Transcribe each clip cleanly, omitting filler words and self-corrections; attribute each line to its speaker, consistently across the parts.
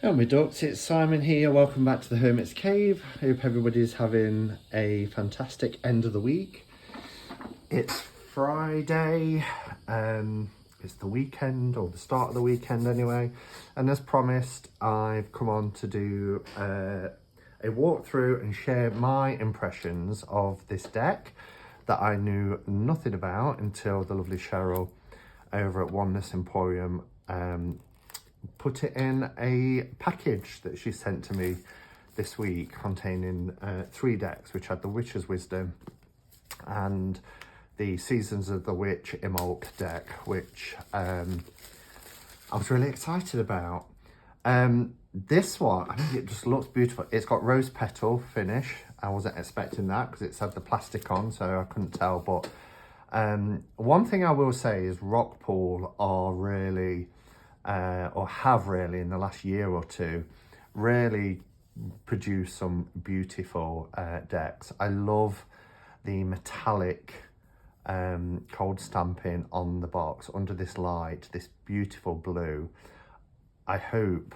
Speaker 1: Hello my ducks, it's Simon here. Welcome back to the Hermit's Cave. Hope everybody's having a fantastic end of the week. It's Friday, it's the weekend, or the start of the weekend anyway, and as promised I've come on to do a walkthrough and share my impressions of this deck that I knew nothing about until the lovely Cheryl over at Oneness Emporium put it in a package that she sent to me this week containing 3 decks, which had the Witch's Wisdom and the Seasons of the Witch Imulk deck, which I was really excited about. This one, I think it just looks beautiful. It's got rose petal finish. I wasn't expecting that because it's had the plastic on, so I couldn't tell. But one thing I will say is Rockpool are really or have really in the last year or two really produced some beautiful decks. I love the metallic cold stamping on the box under this light, this beautiful blue. I hope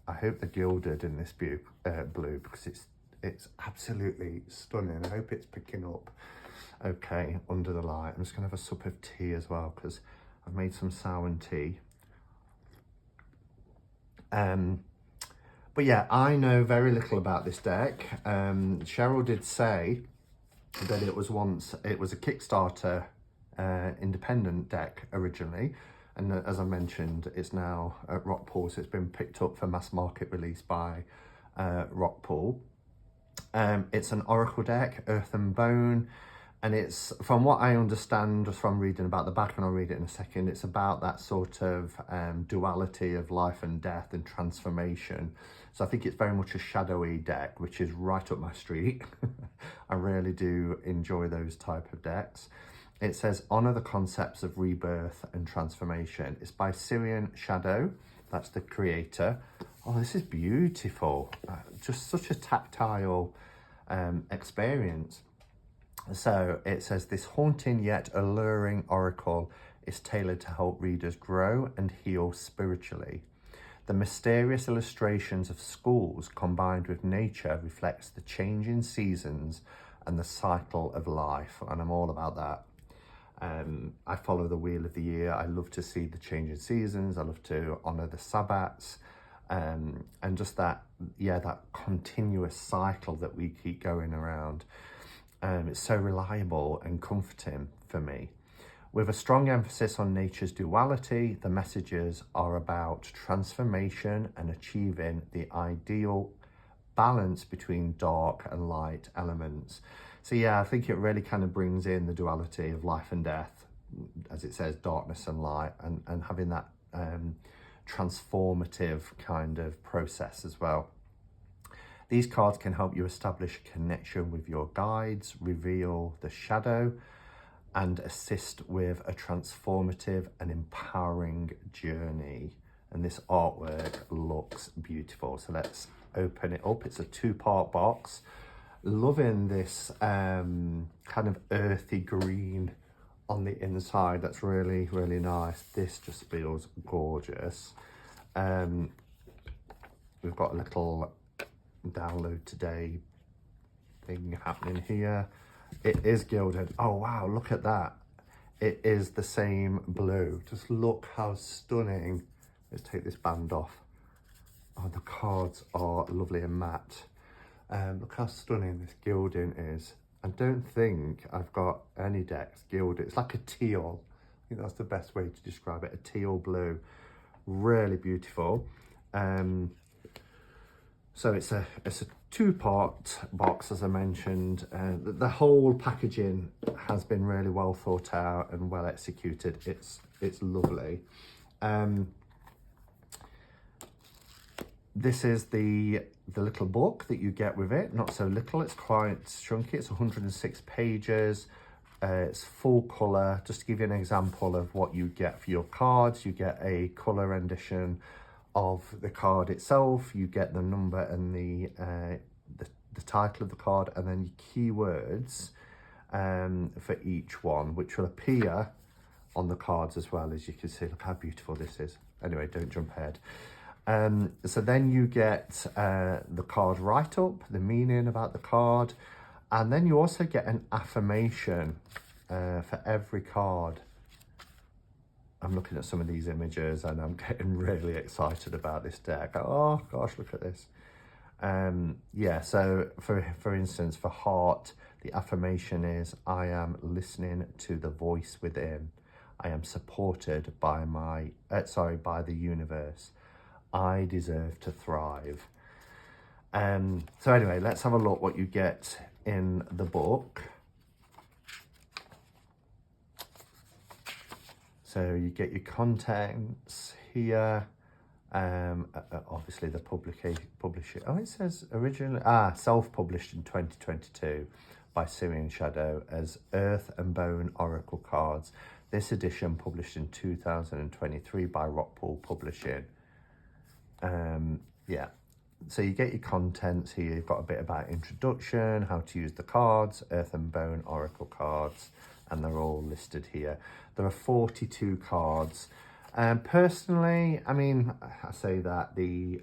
Speaker 1: they're gilded in this blue because it's absolutely stunning. I hope it's picking up okay under the light. I'm just gonna have a sup of tea as well because I've made some Samhain tea. But yeah, I know very little about this deck. Cheryl did say that it was a Kickstarter independent deck originally, and as I mentioned, it's now at Rockpool, so it's been picked up for mass market release by Rockpool. It's an Oracle deck, Earth and Bone, and it's, from what I understand just from reading about the back, and I'll read it in a second, it's about that sort of duality of life and death and transformation. So I think it's very much a shadowy deck, which is right up my street. I really do enjoy those type of decks. It says, honor the concepts of rebirth and transformation. It's by Syrian Shadow, that's the creator. Oh, this is beautiful. Just such a tactile experience. So it says, this haunting yet alluring oracle is tailored to help readers grow and heal spiritually. The mysterious illustrations of schools combined with nature reflects the changing seasons and the cycle of life, and I'm all about that. I follow the wheel of the year. I love to see the changing seasons. I love to honour the Sabbats, and just that, yeah, that continuous cycle that we keep going around. It's so reliable and comforting for me. With a strong emphasis on nature's duality, the messages are about transformation and achieving the ideal balance between dark and light elements. So yeah, I think it really kind of brings in the duality of life and death, as it says, darkness and light, and having that transformative kind of process as well. These cards can help you establish a connection with your guides, reveal the shadow, and assist with a transformative and empowering journey. And this artwork looks beautiful. So let's open it up. It's a 2-part box. Loving this kind of earthy green on the inside. That's really, really nice. This just feels gorgeous. We've got a little download today thing happening here. It is gilded. Oh wow, look at that. It is the same blue. Just look how stunning. Let's take this band off. Oh, the cards are lovely and matte. Look how stunning this gilding is. I don't think I've got any decks gilded. It's like a teal. I think that's the best way to describe it. A teal blue. Really beautiful. So it's a 2-part box, as I mentioned. The whole packaging has been really well thought out and well executed. It's lovely. This is the little book that you get with it. Not so little, it's quite chunky. It's 106 pages. It's full colour. Just to give you an example of what you get for your cards, you get a colour rendition of the card itself, you get the number and the title of the card, and then keywords for each one, which will appear on the cards as well, as you can see. Look how beautiful this is. Anyway, don't jump ahead. So then you get the card write-up, the meaning about the card, and then you also get an affirmation for every card. I'm looking at some of these images and I'm getting really excited about this deck. Oh gosh, look at this. Yeah, so for instance, for heart, the affirmation is, I am listening to the voice within. I am supported by by the universe. I deserve to thrive. So anyway, let's have a look what you get in the book. So you get your contents here. Obviously the publisher. Oh, it says originally self-published in 2022 by Syrian Shadow as Earth and Bone Oracle Cards. This edition published in 2023 by Rockpool Publishing. Yeah, so you get your contents here. You've got a bit about introduction, how to use the cards, Earth and Bone Oracle cards, and they're all listed here. There are 42 cards. Personally, I mean, I say that the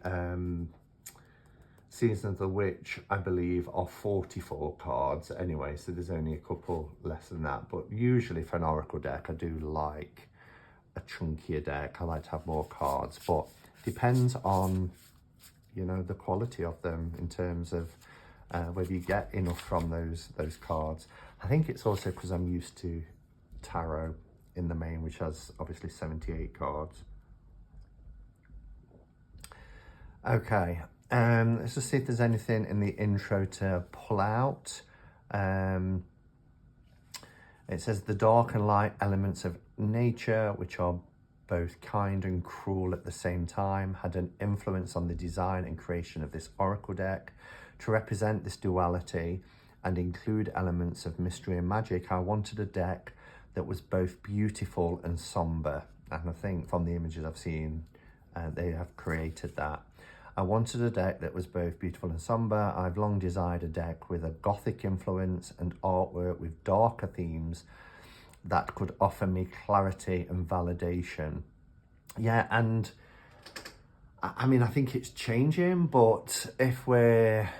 Speaker 1: Season of the Witch, I believe, are 44 cards anyway, so there's only a couple less than that. But usually for an Oracle deck, I do like a chunkier deck. I like to have more cards, but depends on, you know, the quality of them in terms of whether you get enough from those cards. I think it's also because I'm used to tarot in the main, which has obviously 78 cards. Okay, let's just see if there's anything in the intro to pull out. It says the dark and light elements of nature, which are both kind and cruel at the same time, had an influence on the design and creation of this oracle deck. To represent this duality and include elements of mystery and magic, I wanted a deck that was both beautiful and somber. And I think from the images I've seen, they have created that. I wanted a deck that was both beautiful and somber. I've long desired a deck with a gothic influence and artwork with darker themes that could offer me clarity and validation. Yeah, and I mean, I think it's changing, but if we're,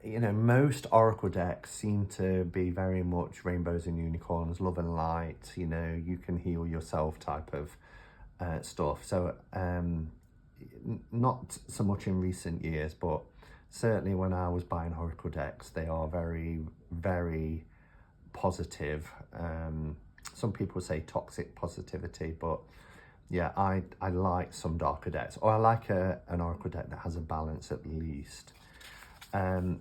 Speaker 1: you know, most oracle decks seem to be very much rainbows and unicorns, love and light, you know, you can heal yourself type of stuff. So not so much in recent years, but certainly when I was buying oracle decks, they are very, very positive. Some people say toxic positivity, but yeah, I like some darker decks, or I like an oracle deck that has a balance at least. I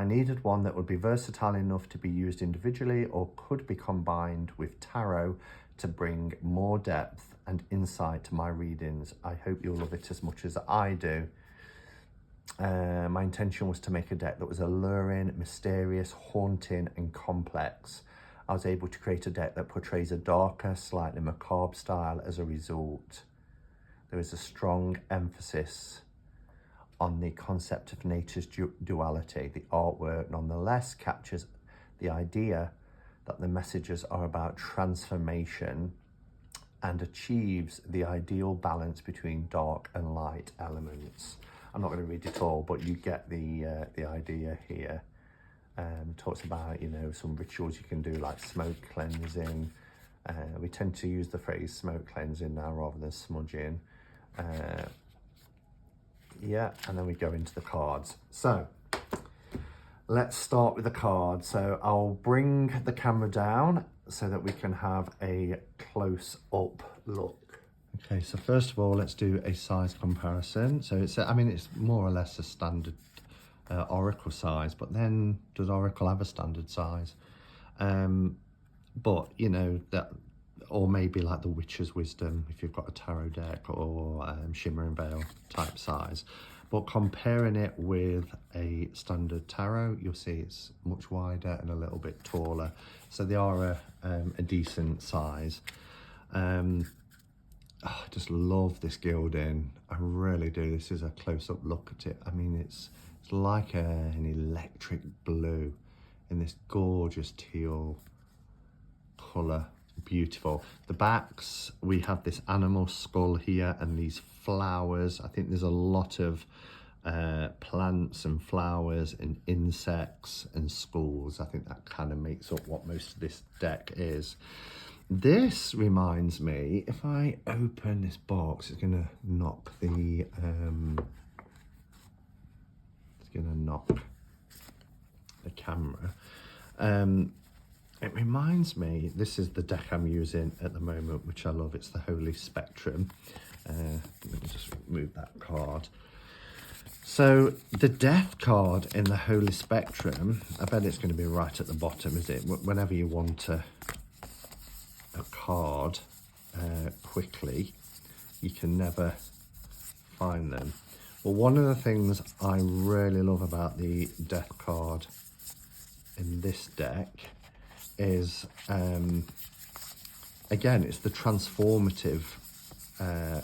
Speaker 1: needed one that would be versatile enough to be used individually or could be combined with tarot to bring more depth and insight to my readings. I hope you'll love it as much as I do. My intention was to make a deck that was alluring, mysterious, haunting, and complex. I was able to create a deck that portrays a darker, slightly macabre style as a result. There is a strong emphasis on the concept of nature's duality. The artwork nonetheless captures the idea that the messages are about transformation and achieves the ideal balance between dark and light elements. I'm not going to read it all, but you get the idea here. Talks about, you know, some rituals you can do, like smoke cleansing. We tend to use the phrase smoke cleansing now rather than smudging. Yeah, and then we go into the cards. So let's start with the cards. So I'll bring the camera down so that we can have a close-up look. Okay, so first of all, let's do a size comparison. So it's, I mean, it's more or less a standard oracle size, but then does oracle have a standard size? But you know, that, or maybe like the Witcher's Wisdom if you've got a tarot deck, or Shimmer and Veil type size. But comparing it with a standard tarot, you'll see it's much wider and a little bit taller. So they are a decent size. I just love this gilding. I really do. This is a close-up look at it. I mean, it's like an electric blue in this gorgeous teal colour, beautiful. The backs, we have this animal skull here and these flowers. I think there's a lot of plants and flowers and insects and skulls. I think that kind of makes up what most of this deck is. This reminds me, if I open this box, it's gonna knock the camera. It reminds me, this is the deck I'm using at the moment, which I love. It's the Holy Spectrum. Let me just remove that card. So the Death card in the Holy Spectrum, I bet it's going to be right at the bottom, is it? Whenever you want a card quickly, you can never find them. Well, one of the things I really love about the Death card in this deck is, again, it's the transformative. I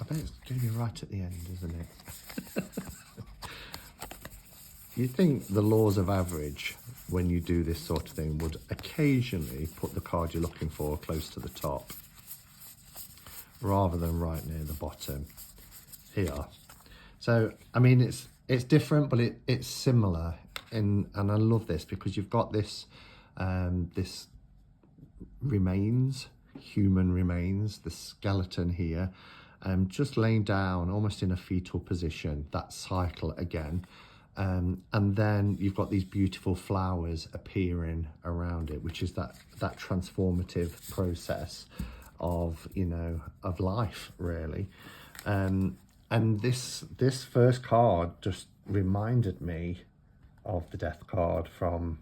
Speaker 1: bet it's going to be right at the end, isn't it? You think the laws of average, when you do this sort of thing, would occasionally put the card you're looking for close to the top, rather than right near the bottom here. So, I mean, it's different, but it's similar. And I love this because you've got this this human remains, the skeleton here, just laying down almost in a fetal position, that cycle again. And then you've got these beautiful flowers appearing around it, which is that transformative process of, you know, of life, really. And this first card just reminded me of the Death card from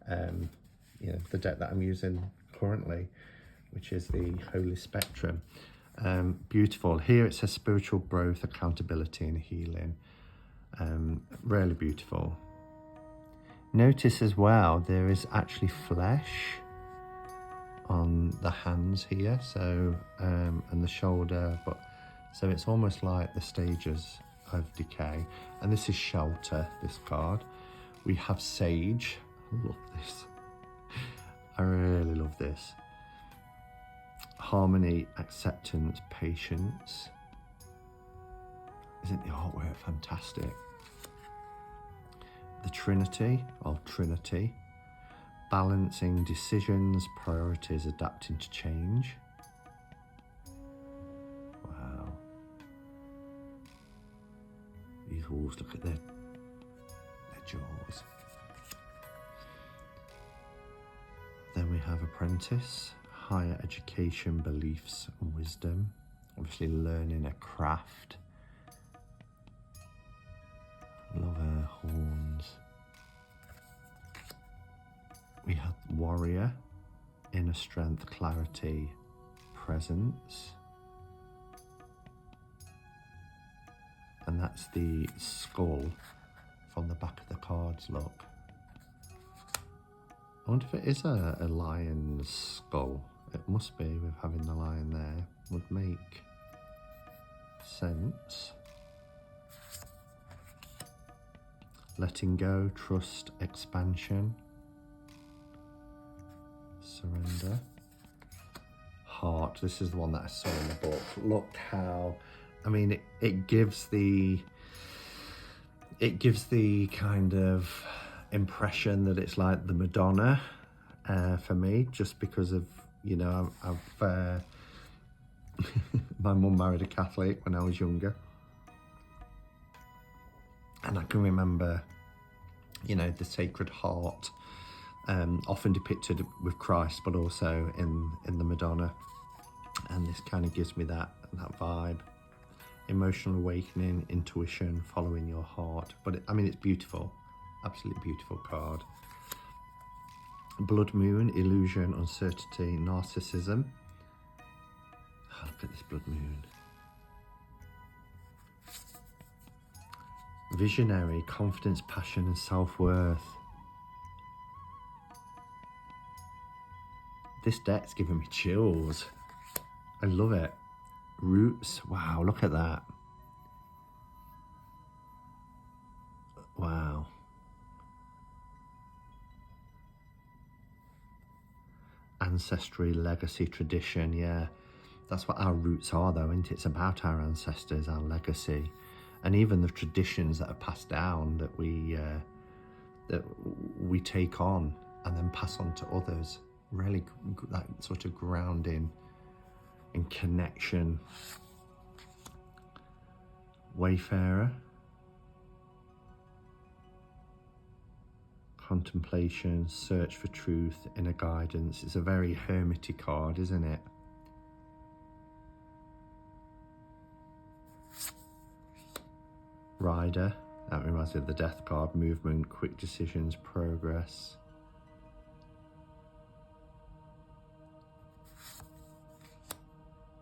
Speaker 1: you know, the deck that I'm using currently, which is the Holy Spectrum. Beautiful. Here it says spiritual growth, accountability and healing. Really beautiful. Notice as well there is actually flesh on the hands here, so and the shoulder, but so it's almost like the stages of decay. And this is shelter, this card. We have sage. I love this. I really love this. Harmony, acceptance, patience. Isn't the artwork fantastic? The Trinity, Trinity. Balancing decisions, priorities, adapting to change. Wow. These walls, look at their jaws. Then we have apprentice, higher education, beliefs and wisdom. Obviously learning a craft. Love her horns. We have warrior, inner strength, clarity, presence. And that's the skull from the back of the cards, look. I wonder if it is a lion's skull. It must be, with having the lion there. Would make sense. Letting go, trust, expansion, surrender. Heart, this is the one that I saw in the book. Look how, I mean, it gives the kind of impression that it's like the Madonna for me, just because of, you know, I've my mum married a Catholic when I was younger, and I can remember, you know, the Sacred Heart often depicted with Christ, but also in the Madonna, and this kind of gives me that vibe. Emotional awakening, intuition, following your heart. But I mean, it's beautiful, absolutely beautiful card. Blood Moon, illusion, uncertainty, narcissism. Oh, look at this blood moon. Visionary, confidence, passion and self-worth. This deck's giving me chills. I love it. Roots, wow, look at that. Wow. ancestry, legacy, tradition. Yeah, that's what our roots are, though, isn't it? It's about our ancestors, our legacy, and even the traditions that are passed down that we take on and then pass on to others. Really, that sort of grounding in connection. Wayfarer. Contemplation, search for truth, inner guidance. It's a very hermity card, isn't it? Rider, that reminds me of the death card. Movement, quick decisions, progress.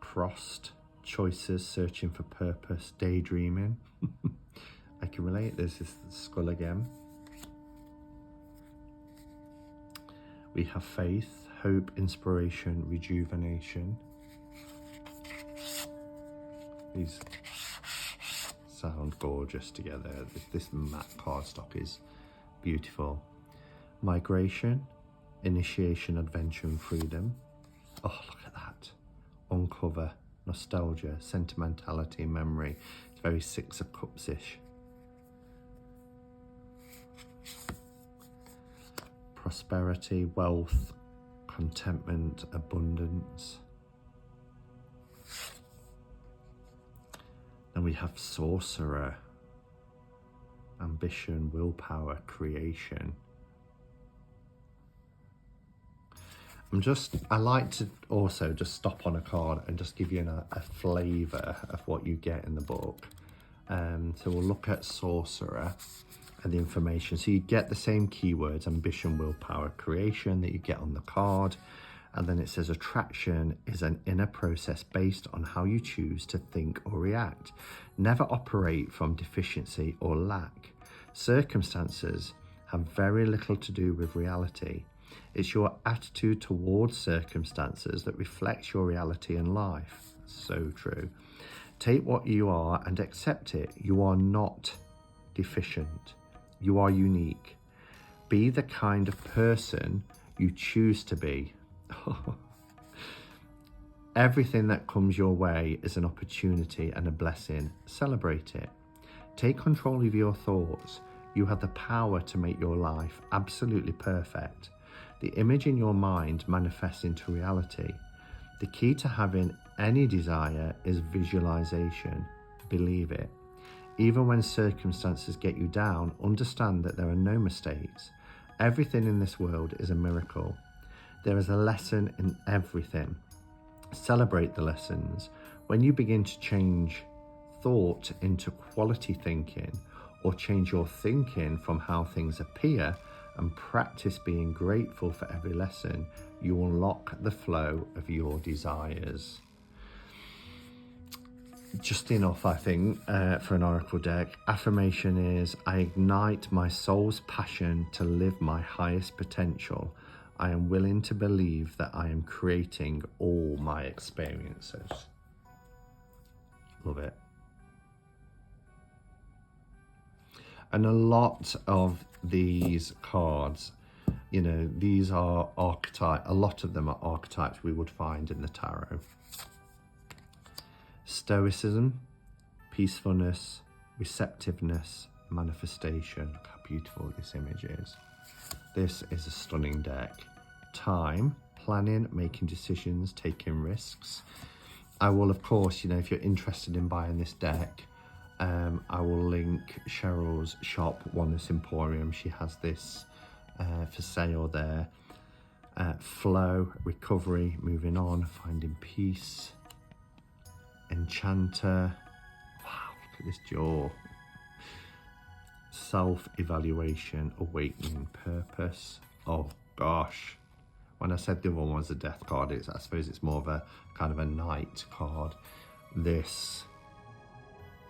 Speaker 1: Crossed, choices, searching for purpose, daydreaming. I can relate. There's this skull again. We have faith, hope, inspiration, rejuvenation. These sound gorgeous together. This matte cardstock is beautiful. Migration, initiation, adventure, and freedom. Oh, look at that. Uncover, nostalgia, sentimentality, memory. It's very Six of Cups-ish. Prosperity, wealth, contentment, abundance. Then we have Sorcerer, ambition, willpower, creation. I like to also just stop on a card and just give you a flavour of what you get in the book. So we'll look at Sorcerer and the information. So you get the same keywords, ambition, willpower, creation, that you get on the card. And then it says attraction is an inner process based on how you choose to think or react. Never operate from deficiency or lack. Circumstances have very little to do with reality. It's your attitude towards circumstances that reflects your reality in life. So true. Take what you are and accept it. You are not deficient. You are unique. Be the kind of person you choose to be. Everything that comes your way is an opportunity and a blessing. Celebrate it. Take control of your thoughts. You have the power to make your life absolutely perfect. The image in your mind manifests into reality. The key to having any desire is visualization. Believe it. Even when circumstances get you down, understand that there are no mistakes. Everything in this world is a miracle. There is a lesson in everything. Celebrate the lessons. When you begin to change thought into quality thinking, or change your thinking from how things appear, and practice being grateful for every lesson, you unlock the flow of your desires. Just enough, I think, for an oracle deck. Affirmation is, I ignite my soul's passion to live my highest potential. I am willing to believe that I am creating all my experiences. Love it. And a lot of these cards, you know, these are archetypes. A lot of them are archetypes we would find in the tarot. Stoicism, peacefulness, receptiveness, manifestation. Look how beautiful this image is. This is a stunning deck. Time, planning, making decisions, taking risks. I will, of course, you know, if you're interested in buying this deck, I will link Cheryl's shop, Oneness Emporium. She has this for sale there. Flow, recovery, moving on, finding peace. Enchanter. Wow, look at this jaw. Self-evaluation, awakening, purpose. Oh gosh. When I said the other one was a death card, I suppose it's more of a kind of a knight card. This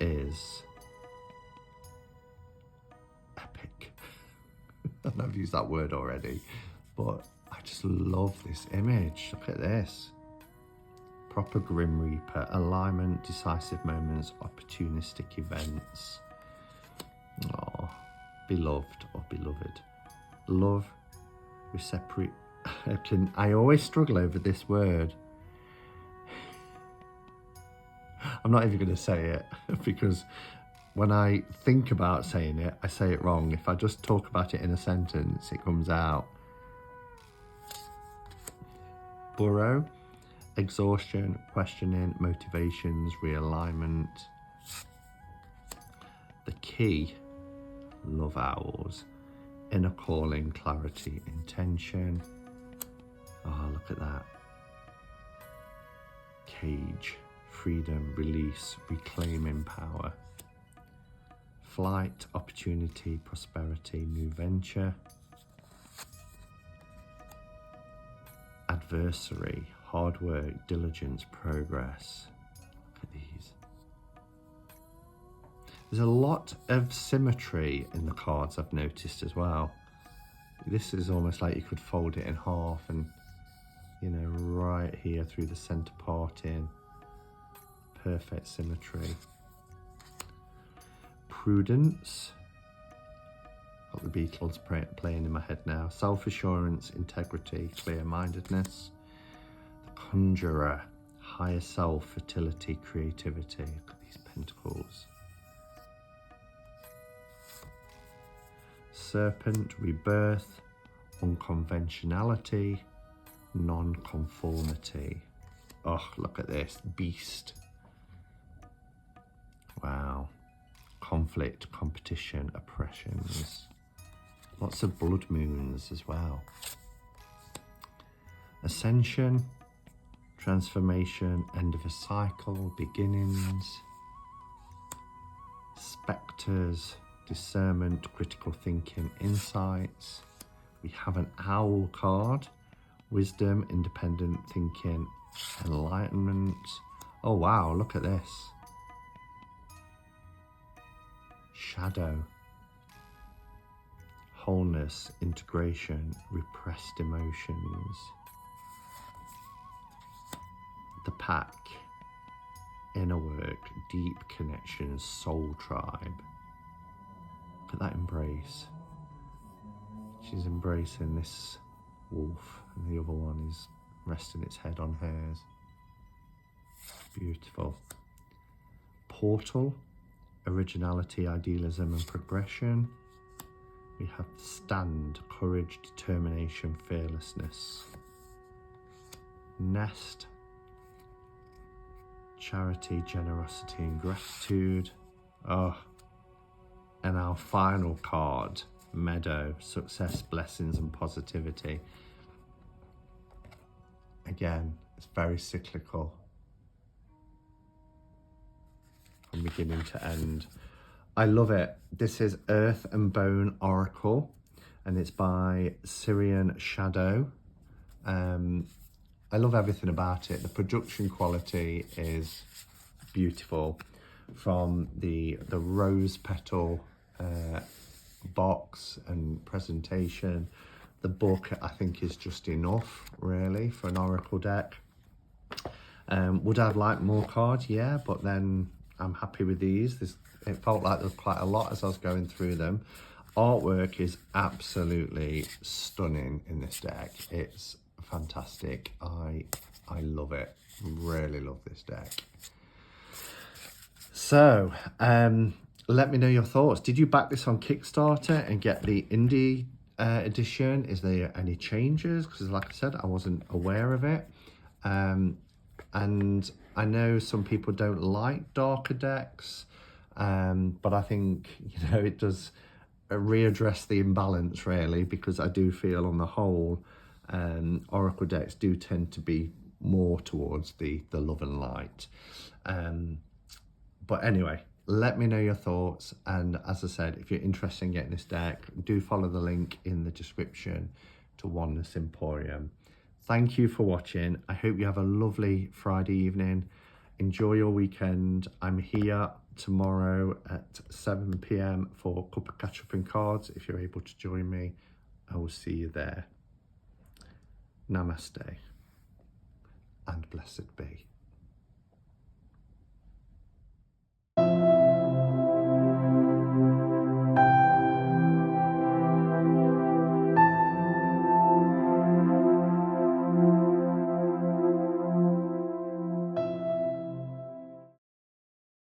Speaker 1: is epic. I know I've used that word already, but I just love this image. Look at this. Proper Grim Reaper, alignment, decisive moments, opportunistic events. Oh, beloved or beloved. Love, I always struggle over this word. I'm not even going to say it because when I think about saying it, I say it wrong. If I just talk about it in a sentence, it comes out. Burrow, exhaustion, questioning, motivations, realignment. The key, love owls, inner calling, clarity, intention. Oh, look at that. Cage, freedom, release, reclaiming power. Flight, opportunity, prosperity, new venture. Adversary, hard work, diligence, progress. Look at these. There's a lot of symmetry in the cards I've noticed as well. This is almost like you could fold it in half and, you know, right here through the center part in. Perfect symmetry. Prudence. Got the Beatles playing in my head now. Self-assurance, integrity, clear-mindedness. The Conjurer, higher self, fertility, creativity. Look at these pentacles. Serpent, rebirth, unconventionality, non-conformity. Oh, look at this. Beast. Wow. Conflict, competition, oppressions. Lots of blood moons as well. Ascension, transformation, end of a cycle, beginnings. Spectres, discernment, critical thinking, insights. We have an owl card. Wisdom, independent thinking, enlightenment. Oh wow, look at this. Shadow. Wholeness, integration, repressed emotions. The Pack. Inner work, deep connections, soul tribe. Look at that embrace. She's embracing this wolf and the other one is resting its head on hers. Beautiful. Portal, originality, idealism and progression. We have Stand, courage, determination, fearlessness. Nest, charity, generosity and gratitude. Oh, and our final card, Meadow, success, blessings and positivity. Again, it's very cyclical from beginning to end. I love it. This is Earth and Bone Oracle and it's by Syrian Shadow. I love everything about it. The production quality is beautiful. From the rose petal box and presentation. The book I think is just enough really for an oracle deck. Would I have liked more cards? Yeah, but then I'm happy with these. It felt like there was quite a lot as I was going through them. Artwork is absolutely stunning in this deck. It's fantastic. I love it. Really love this deck. So, let me know your thoughts. Did you back this on Kickstarter and get the indie edition? Is there any changes? Because like I said, I wasn't aware of it. And I know some people don't like darker decks, but I think, you know, it does readdress the imbalance really, because I do feel on the whole, Oracle decks do tend to be more towards the love and light. But anyway, let me know your thoughts. And as I said, if you're interested in getting this deck, do follow the link in the description to Oneness Emporium. Thank you for watching. I hope you have a lovely Friday evening. Enjoy your weekend. I'm here tomorrow at 7 p.m. for a cup of catch up and cards. If you're able to join me, I will see you there. Namaste and blessed be.